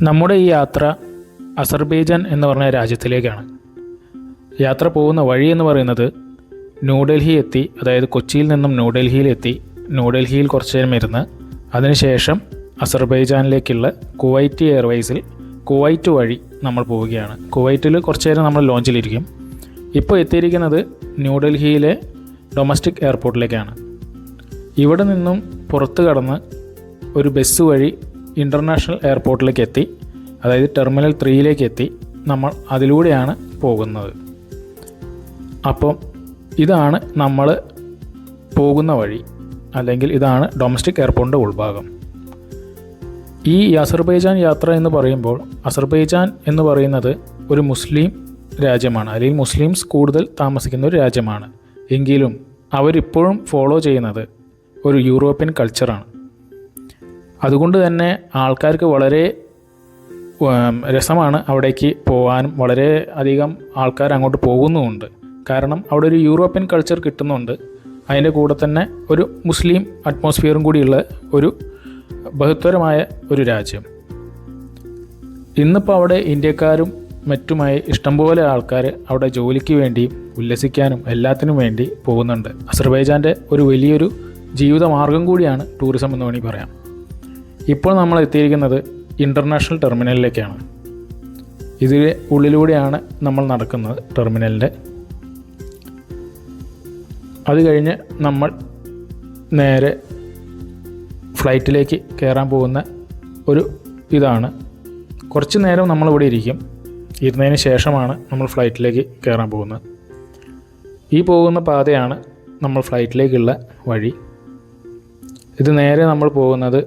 നമ്മുടെ ഈ യാത്ര അസർബൈജാൻ എന്ന് പറഞ്ഞ രാജ്യത്തിലേക്കാണ്. യാത്ര പോകുന്ന വഴി എന്ന് പറയുന്നത് ന്യൂഡൽഹി എത്തി, അതായത് കൊച്ചിയിൽ നിന്നും ന്യൂഡൽഹിയിലെത്തി, ന്യൂഡൽഹിയിൽ കുറച്ച് നേരം ഇരുന്ന് അതിനുശേഷം അസർബൈജാനിലേക്കുള്ള കുവൈറ്റ് എയർവേസിൽ കുവൈറ്റ് വഴി നമ്മൾ പോവുകയാണ്. കുവൈറ്റിൽ കുറച്ച് നേരം നമ്മൾ ലോഞ്ചിലിരിക്കും. ഇപ്പോൾ എത്തിയിരിക്കുന്നത് ന്യൂഡൽഹിയിലെ ഡൊമസ്റ്റിക് എയർപോർട്ടിലേക്കാണ്. ഇവിടെ നിന്നും പുറത്ത് കടന്ന് ഒരു ബസ് വഴി ഇൻ്റർനാഷണൽ എയർപോർട്ടിലേക്ക് എത്തി, അതായത് ടെർമിനൽ 3യിലേക്ക് എത്തി. നമ്മൾ അതിലൂടെയാണ് പോകുന്നത്. അപ്പം ഇതാണ് നമ്മൾ പോകുന്ന വഴി, അല്ലെങ്കിൽ ഇതാണ് ഡൊമസ്റ്റിക് എയർപോർട്ടിൻ്റെ ഉൾഭാഗം. ഈ അസർബൈജാൻ യാത്ര എന്ന് പറയുമ്പോൾ, അസർബൈജാൻ എന്ന് പറയുന്നത് ഒരു മുസ്ലിം രാജ്യമാണ്, അല്ലെങ്കിൽ മുസ്ലിംസ് കൂടുതൽ താമസിക്കുന്ന ഒരു രാജ്യമാണ്. എങ്കിലും അവരിപ്പോഴും ഫോളോ ചെയ്യുന്നത് ഒരു യൂറോപ്യൻ കൾച്ചറാണ്. അതുകൊണ്ട് തന്നെ ആൾക്കാർക്ക് വളരെ രസമാണ് അവിടേക്ക് പോകാനും. വളരെ അധികം ആൾക്കാർ അങ്ങോട്ട് പോകുന്നുമുണ്ട്. കാരണം അവിടെ ഒരു യൂറോപ്യൻ കൾച്ചർ കിട്ടുന്നുണ്ട്. അതിൻ്റെ കൂടെ തന്നെ ഒരു മുസ്ലിം അറ്റ്മോസ്ഫിയറും കൂടിയുള്ള ഒരു ബഹുത്തരമായ ഒരു രാജ്യം. ഇന്നിപ്പോൾ അവിടെ ഇന്ത്യക്കാരും മറ്റുമായി ഇഷ്ടംപോലെ ആൾക്കാർ അവിടെ ജോലിക്ക് വേണ്ടിയും ഉല്ലസിക്കാനും എല്ലാത്തിനും വേണ്ടി പോകുന്നുണ്ട്. അസർബൈജാൻ്റെ ഒരു വലിയൊരു ജീവിതമാർഗം കൂടിയാണ് ടൂറിസം എന്ന് വേണമെങ്കിൽ പറയാം. ഇപ്പോൾ നമ്മൾ എത്തിയിരിക്കുന്നത് ഇൻ്റർനാഷണൽ ടെർമിനലിലേക്കാണ്. ഇതിലെ ഉള്ളിലൂടെയാണ് നമ്മൾ നടക്കുന്നത്, ടെർമിനലിൻ്റെ. അത് കഴിഞ്ഞ് നമ്മൾ നേരെ ഫ്ലൈറ്റിലേക്ക് കയറാൻ പോകുന്ന ഒരു ഇതാണ്. കുറച്ച് നേരം നമ്മളിവിടെ ഇരിക്കും. ഇരുന്നതിന് ശേഷമാണ് നമ്മൾ ഫ്ലൈറ്റിലേക്ക് കയറാൻ പോകുന്നത്. ഈ പോകുന്ന പാതയാണ് നമ്മൾ ഫ്ലൈറ്റിലേക്കുള്ള വഴി. ഇത് നേരെ നമ്മൾ പോകുന്നത്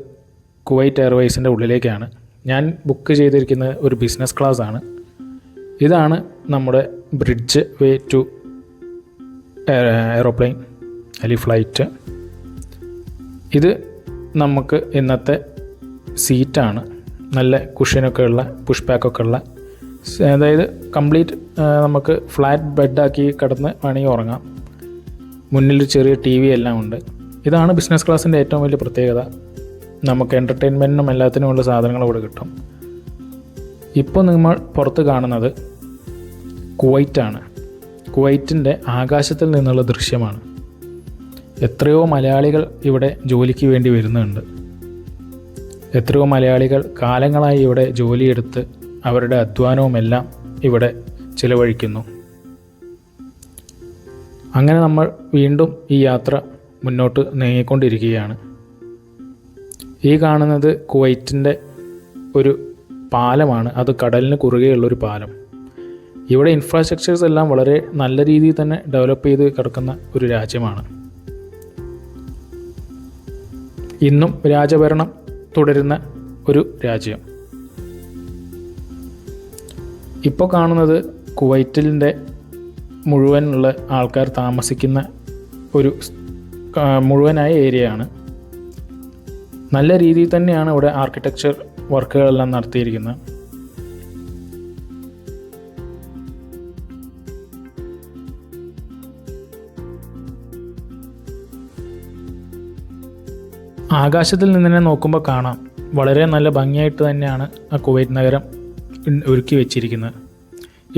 കുവൈറ്റ് എയർവേസിൻ്റെ ഉള്ളിലേക്കാണ്. ഞാൻ ബുക്ക് ചെയ്തിരിക്കുന്നത് ഒരു ബിസിനസ് ക്ലാസ് ആണ്. ഇതാണ് നമ്മുടെ ബ്രിഡ്ജ് വേ ടു എയ്റോപ്ലെയിൻ അല്ലെങ്കിൽ ഫ്ലൈറ്റ്. ഇത് നമുക്ക് ഇന്നത്തെ സീറ്റാണ്. നല്ല കുഷ്യനൊക്കെ ഉള്ള, പുഷ് ബാക്കൊക്കെ ഉള്ള, അതായത് കംപ്ലീറ്റ് നമുക്ക് ഫ്ലാറ്റ് ബെഡാക്കി കിടന്ന് വേണമെങ്കിൽ ഉറങ്ങാം. മുന്നിൽ ചെറിയ TV എല്ലാം ഉണ്ട്. ഇതാണ് ബിസിനസ് ക്ലാസ്സിൻ്റെ ഏറ്റവും വലിയ പ്രത്യേകത. നമുക്ക് എൻ്റർടൈൻമെൻറ്റിനും എല്ലാത്തിനുമുള്ള സാധനങ്ങൾ ഇവിടെ കിട്ടും. ഇപ്പോൾ നമ്മൾ പുറത്ത് കാണുന്നത് കുവൈറ്റാണ്. കുവൈറ്റിൻ്റെ ആകാശത്തിൽ നിന്നുള്ള ദൃശ്യമാണ്. എത്രയോ മലയാളികൾ ഇവിടെ ജോലിക്ക് വേണ്ടി വരുന്നുണ്ട്. എത്രയോ മലയാളികൾ കാലങ്ങളായി ഇവിടെ ജോലിയെടുത്ത് അവരുടെ അധ്വാനവുമെല്ലാം ഇവിടെ ചിലവഴിക്കുന്നു. അങ്ങനെ നമ്മൾ വീണ്ടും ഈ യാത്ര മുന്നോട്ട് നീങ്ങിക്കൊണ്ടിരിക്കുകയാണ്. ഈ കാണുന്നത് കുവൈറ്റിൻ്റെ ഒരു പാലമാണ്. അത് കടലിന് കുറുകെയുള്ളൊരു പാലം. ഇവിടെ ഇൻഫ്രാസ്ട്രക്ചേഴ്സ് എല്ലാം വളരെ നല്ല രീതിയിൽ തന്നെ ഡെവലപ്പ് ചെയ്ത് കിടക്കുന്ന ഒരു രാജ്യമാണ്. ഇന്നും രാജഭരണം തുടരുന്ന ഒരു രാജ്യം. ഇപ്പോൾ കാണുന്നത് കുവൈറ്റിൻ്റെ മുഴുവനുള്ള ആൾക്കാർ താമസിക്കുന്ന ഒരു മുഴുവനായ ഏരിയയാണ്. നല്ല രീതിയിൽ തന്നെയാണ് ഇവിടെ ആർക്കിടെക്ചർ വർക്കുകളെല്ലാം നടത്തിയിരിക്കുന്നത്. ആകാശത്തിൽ നിന്ന് തന്നെ നോക്കുമ്പോൾ കാണാം, വളരെ നല്ല ഭംഗിയായിട്ട് തന്നെയാണ് ആ കുവൈറ്റ് നഗരം ഒരുക്കി വെച്ചിരിക്കുന്നത്.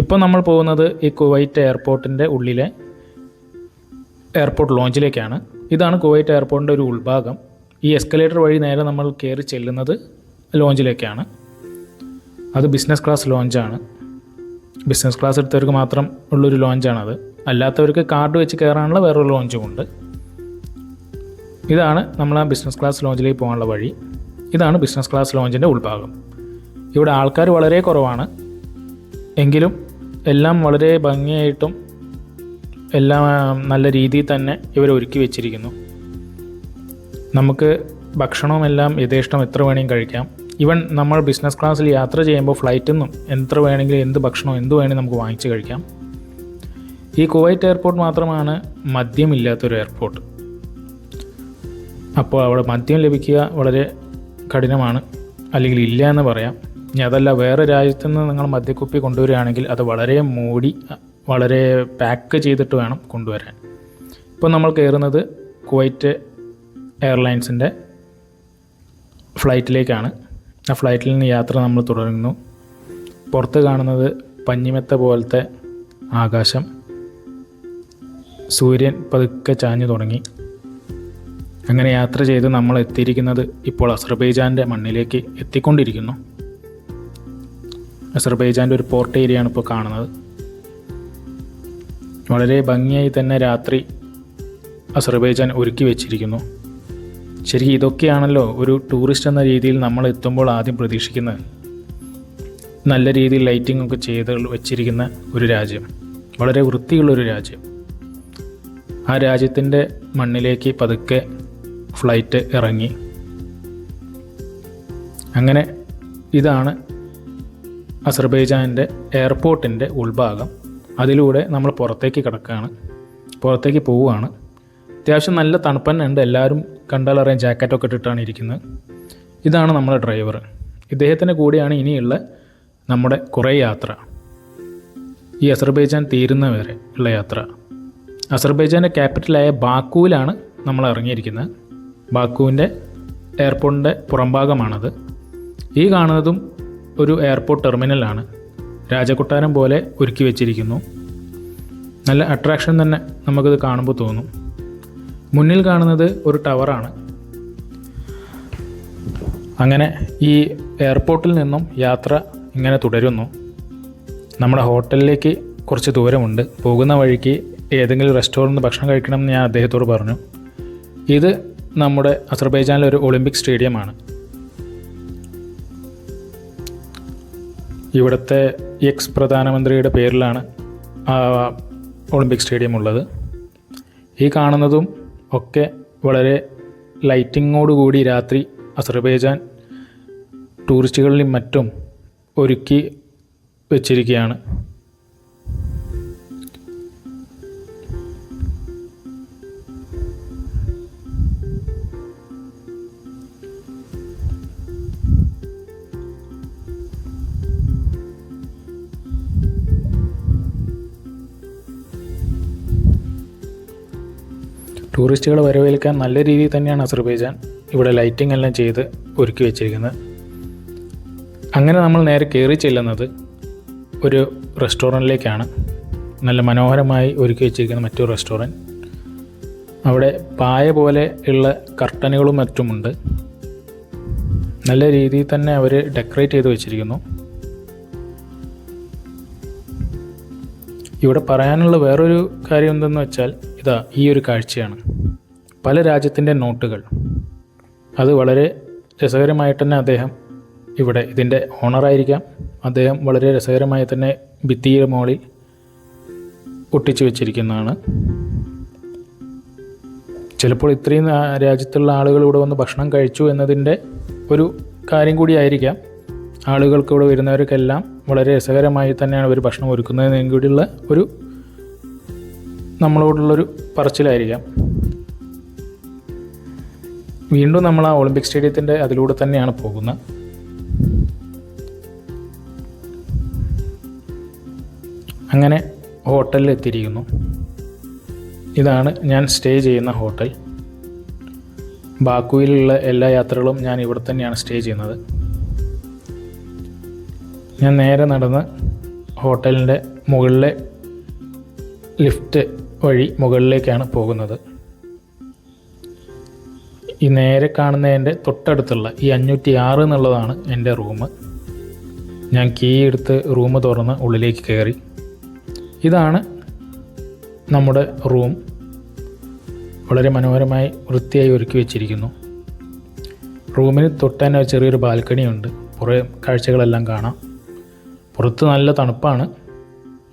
ഇപ്പോൾ നമ്മൾ പോകുന്നത് ഈ കുവൈറ്റ് എയർപോർട്ടിൻ്റെ ഉള്ളിലെ എയർപോർട്ട് ലോഞ്ചിലേക്കാണ്. ഇതാണ് കുവൈറ്റ് എയർപോർട്ടിൻ്റെ ഒരു ഉൾഭാഗം. ഈ എസ്കലേറ്റർ വഴി നേരെ നമ്മൾ കയറി ചെല്ലുന്നത് ലോഞ്ചിലേക്കാണ്. അത് ബിസിനസ് ക്ലാസ് ലോഞ്ചാണ്. ബിസിനസ് ക്ലാസ് എടുത്തവർക്ക് മാത്രം ഉള്ളൊരു ലോഞ്ചാണത്. അല്ലാത്തവർക്ക് കാർഡ് വെച്ച് കയറാനുള്ള വേറൊരു ലോഞ്ചും ഉണ്ട്. ഇതാണ് നമ്മൾ ആ ബിസിനസ് ക്ലാസ് ലോഞ്ചിലേക്ക് പോകാനുള്ള വഴി. ഇതാണ് ബിസിനസ് ക്ലാസ് ലോഞ്ചിൻ്റെ ഉൾഭാഗം. ഇവിടെ ആൾക്കാർ വളരെ കുറവാണ്. എങ്കിലും എല്ലാം വളരെ ഭംഗിയായിട്ടും എല്ലാം നല്ല രീതിയിൽ തന്നെ ഇവർ ഒരുക്കി വെച്ചിരിക്കുന്നു. നമുക്ക് ഭക്ഷണവും എല്ലാം യഥേഷ്ടം എത്ര വേണമെങ്കിലും കഴിക്കാം. ഈവൻ നമ്മൾ ബിസിനസ് ക്ലാസ്സിൽ യാത്ര ചെയ്യുമ്പോൾ ഫ്ലൈറ്റിൽ നിന്നും എത്ര വേണമെങ്കിലും എന്ത് ഭക്ഷണം എന്ത് വേണമെങ്കിലും നമുക്ക് വാങ്ങിച്ച് കഴിക്കാം. ഈ കുവൈറ്റ് എയർപോർട്ട് മാത്രമാണ് മദ്യമില്ലാത്തൊരു എയർപോർട്ട്. അപ്പോൾ അവിടെ മദ്യം ലഭിക്കുക വളരെ കഠിനമാണ്, അല്ലെങ്കിൽ ഇല്ല എന്ന് പറയാം. ഇനി അതല്ല, വേറെ രാജ്യത്തു നിന്ന് നിങ്ങൾ മദ്യക്കുപ്പി കൊണ്ടുവരികയാണെങ്കിൽ അത് വളരെ മൂടി, വളരെ പാക്ക് ചെയ്തിട്ട് വേണം കൊണ്ടുവരാൻ. ഇപ്പോൾ നമ്മൾ കയറുന്നത് കുവൈറ്റ് എയർലൈൻസിൻ്റെ ഫ്ലൈറ്റിലേക്കാണ്. ആ ഫ്ലൈറ്റിൽ നിന്ന് യാത്ര നമ്മൾ തുടരുന്നു. പുറത്ത് കാണുന്നത് പഞ്ഞിമെത്ത പോലത്തെ ആകാശം. സൂര്യൻ പതുക്കെ ചാഞ്ഞു തുടങ്ങി. അങ്ങനെ യാത്ര ചെയ്ത് നമ്മൾ എത്തിയിരിക്കുന്നത് ഇപ്പോൾ അസർബൈജാൻ്റെ മണ്ണിലേക്ക് എത്തിക്കൊണ്ടിരിക്കുന്നു. അസർബൈജാൻ്റെ ഒരു പോർട്ട് ഏരിയയാണ് ഇപ്പോൾ കാണുന്നത്. വളരെ ഭംഗിയായി തന്നെ രാത്രി അസർബൈജാൻ ഒരുക്കി വെച്ചിരിക്കുന്നു. ശരിക്കും ഇതൊക്കെയാണല്ലോ ഒരു ടൂറിസ്റ്റ് എന്ന രീതിയിൽ നമ്മൾ എത്തുമ്പോൾ ആദ്യം പ്രതീക്ഷിക്കുന്നത്. നല്ല രീതിയിൽ ലൈറ്റിംഗ് ഒക്കെ ചെയ്ത് വെച്ചിരിക്കുന്ന ഒരു രാജ്യം, വളരെ വൃത്തിയുള്ളൊരു രാജ്യം. ആ രാജ്യത്തിൻ്റെ മണ്ണിലേക്ക് പതുക്കെ ഫ്ലൈറ്റ് ഇറങ്ങി. അങ്ങനെ ഇതാണ് അസർബൈജാൻ്റെ എയർപോർട്ടിൻ്റെ ഉൾഭാഗം. അതിലൂടെ നമ്മൾ പുറത്തേക്ക് കിടക്കുകയാണ്, പുറത്തേക്ക് പോവുകയാണ്. അത്യാവശ്യം നല്ല തണുപ്പന്നെ ഉണ്ട്. എല്ലാവരും കണ്ടാലറിയാം ജാക്കറ്റൊക്കെ ഇട്ടിട്ടാണ് ഇരിക്കുന്നത്. ഇതാണ് നമ്മുടെ ഡ്രൈവർ. ഇദ്ദേഹത്തിൻ്റെ കൂടെയാണ് ഇനിയുള്ള നമ്മുടെ കുറേ യാത്ര, ഈ അസർബൈജാൻ തീരുന്നവരെ ഉള്ള യാത്ര. അസർബൈജാൻ്റെ ക്യാപിറ്റലായ ബാക്കുവിലാണ് നമ്മൾ ഇറങ്ങിയിരിക്കുന്നത്. ബാക്കുവിൻ്റെ എയർപോർട്ടിൻ്റെ പുറംഭാഗമാണത്. ഈ കാണുന്നതും ഒരു എയർപോർട്ട് ടെർമിനലാണ്. രാജകൊട്ടാരം പോലെ ഒരുക്കി വെച്ചിരിക്കുന്നു. നല്ല അട്രാക്ഷൻ തന്നെ നമുക്കിത് കാണുമ്പോൾ തോന്നും. മുന്നിൽ കാണുന്നത് ഒരു ടവറാണ്. അങ്ങനെ ഈ എയർപോർട്ടിൽ നിന്നും യാത്ര ഇങ്ങനെ തുടരുന്നു. നമ്മുടെ ഹോട്ടലിലേക്ക് കുറച്ച് ദൂരമുണ്ട്. പോകുന്ന വഴിക്ക് ഏതെങ്കിലും റെസ്റ്റോറൻറ്റ് ഭക്ഷണം കഴിക്കണമെന്ന് ഞാൻ അദ്ദേഹത്തോട് പറഞ്ഞു. ഇത് നമ്മുടെ അസർബൈജാനിലെ ഒരു ഒളിമ്പിക് സ്റ്റേഡിയമാണ്. ഇവിടുത്തെ എക്സ് പ്രധാനമന്ത്രിയുടെ പേരിലാണ് ഒളിമ്പിക് സ്റ്റേഡിയം ഉള്ളത്. ഈ കാണുന്നതും ഒക്കെ വളരെ ലൈറ്റിങ്ങോടുകൂടി രാത്രി അസർബൈജാൻ ടൂറിസ്റ്റുകളിലും മറ്റും ഒരുക്കി വച്ചിരിക്കുകയാണ്. ടൂറിസ്റ്റുകളെ വരവേൽക്കാൻ നല്ല രീതിയിൽ തന്നെയാണ് അസർബൈജാൻ ഇവിടെ ലൈറ്റിംഗ് എല്ലാം ചെയ്ത് ഒരുക്കി വെച്ചിരിക്കുന്നത്. അങ്ങനെ നമ്മൾ നേരെ കയറി ചെല്ലുന്നത് ഒരു റെസ്റ്റോറൻറ്റിലേക്കാണ്. നല്ല മനോഹരമായി ഒരുക്കി വെച്ചിരിക്കുന്ന മറ്റൊരു റെസ്റ്റോറൻറ്റ്. അവിടെ പായ പോലെ ഉള്ള കർട്ടനുകളും മറ്റുമുണ്ട്. നല്ല രീതിയിൽ തന്നെ അവർ ഡെക്കറേറ്റ് ചെയ്ത് വെച്ചിരിക്കുന്നു. ഇവിടെ പറയാനുള്ള വേറൊരു കാര്യം എന്തെന്ന് വെച്ചാൽ ഇതാ ഈ ഒരു കാഴ്ചയാണ്. പല രാജ്യത്തിൻ്റെ നോട്ടുകൾ. അത് വളരെ രസകരമായിട്ട് തന്നെ അദ്ദേഹം ഇവിടെ ഇതിൻ്റെ ഓണറായിരിക്കാം. അദ്ദേഹം വളരെ രസകരമായി തന്നെ ഭിത്തിയുടെ മുകളിൽ ഒട്ടിച്ചു വെച്ചിരിക്കുന്നതാണ്. ചിലപ്പോൾ ഇത്രയും രാജ്യത്തുള്ള ആളുകൾ ഇവിടെ വന്ന് ഭക്ഷണം കഴിച്ചു എന്നതിൻ്റെ ഒരു കാര്യം കൂടിയായിരിക്കാം. ആളുകൾക്ക് ഇവിടെ വരുന്നവർക്കെല്ലാം വളരെ രസകരമായി തന്നെയാണ് അവർ ഭക്ഷണം ഒരുക്കുന്നതിന് കൂടിയുള്ള ഒരു നമ്മളോടുള്ളൊരു പറച്ചിലായിരിക്കാം. വീണ്ടും നമ്മൾ ആ ഒളിമ്പിക് സ്റ്റേഡിയത്തിൻ്റെ അതിലൂടെ തന്നെയാണ് പോകുന്നത്. അങ്ങനെ ഹോട്ടലിൽ എത്തിയിരിക്കുന്നു. ഇതാണ് ഞാൻ സ്റ്റേ ചെയ്യുന്ന ഹോട്ടൽ. ബാക്കുവിലുള്ള എല്ലാ യാത്രകളും ഞാൻ ഇവിടെ തന്നെയാണ് സ്റ്റേ ചെയ്യുന്നത്. ഞാൻ നേരെ നടന്ന് ഹോട്ടലിൻ്റെ മുകളിലെ ലിഫ്റ്റ് വഴി മുകളിലേക്കാണ് പോകുന്നത്. ഈ നേരെ കാണുന്നതിൻ്റെ തൊട്ടടുത്തുള്ള ഈ 506 എന്നുള്ളതാണ് എൻ്റെ റൂം. ഞാൻ കീ എടുത്ത് റൂം തുറന്ന് ഉള്ളിലേക്ക് കയറി. ഇതാണ് നമ്മുടെ റൂം. വളരെ മനോഹരമായി വൃത്തിയായി ഒരുക്കി വെച്ചിരിക്കുന്നു. റൂമിന് തൊട്ട് തന്നെ ചെറിയൊരു ബാൽക്കണിയുണ്ട്. കുറേ കാഴ്ചകളെല്ലാം കാണാം. പുറത്ത് നല്ല തണുപ്പാണ്.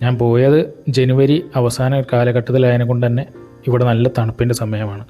ഞാൻ പോയത് ജനുവരി അവസാന കാലഘട്ടത്തിലായതിനെ കൊണ്ട് തന്നെ ഇവിടെ നല്ല തണുപ്പിൻ്റെ സമയമാണ്.